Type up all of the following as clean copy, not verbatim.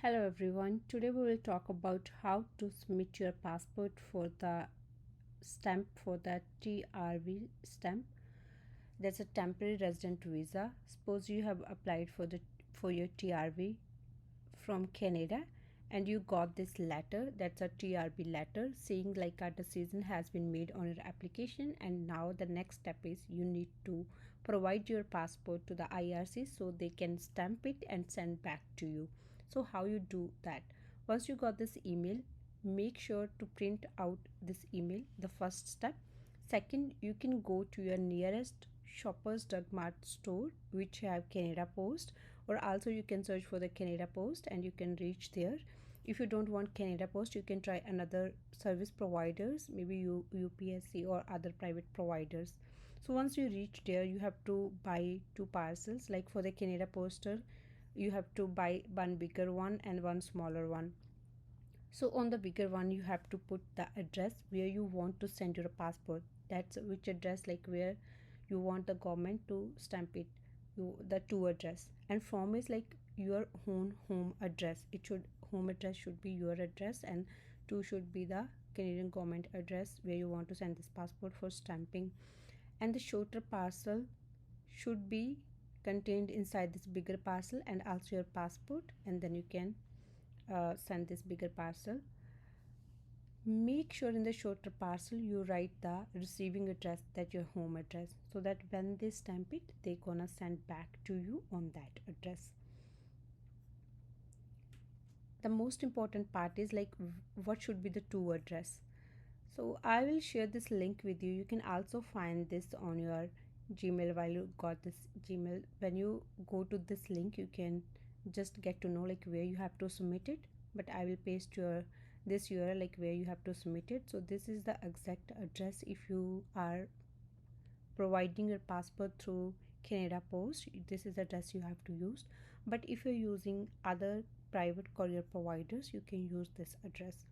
Hello everyone. Today we will talk about how to submit your passport for the stamp for the TRV stamp. That's a temporary resident visa. Suppose you have applied for your TRV from Canada and you got this letter, that's a TRV letter saying like a decision has been made on your application, and now the next step is you need to provide your passport to the IRC so they can stamp it and send back to you. So how you do that? Once you got this email, make sure to print out this email, the first step. Second, you can go to your nearest Shoppers Drug Mart store which have Canada Post, or also you can search for the Canada Post and you can reach there. If you don't want Canada Post, you can try another service providers, maybe UPSC or other private providers. So once you reach there, you have to buy two parcels. Like for the Canada Poster, you have to buy one bigger one and one smaller one. So on the bigger one, you have to put the address where you want to send your passport. That's which address, like where you want the government to stamp it, the two address. And form is like your own home address. It should home address should be your address, and two should be the Canadian government address where you want to send this passport for stamping. And the shorter parcel should be contained inside this bigger parcel and also your passport, and then you can send this bigger parcel. Make sure in the shorter parcel you write the receiving address, that your home address, so that when they stamp it, they gonna send back to you on that address. The most important part is like what should be the two address. So I will share this link with you. You can also find this on your Gmail while you got this Gmail. When you go to this link, you can just get to know like where you have to submit it, but I will paste your this URL like where you have to submit it. So this is the exact address if you are providing your passport through Canada Post. This is the address you have to use, but if you're using other private courier providers, you can use this address.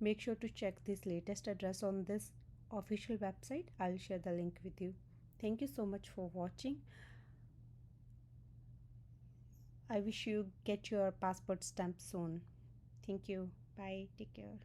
Make sure to check this latest address on this official website. I'll share the link with you. Thank you so much for watching. I wish you get your passport stamp soon. Thank you. Bye. Take care.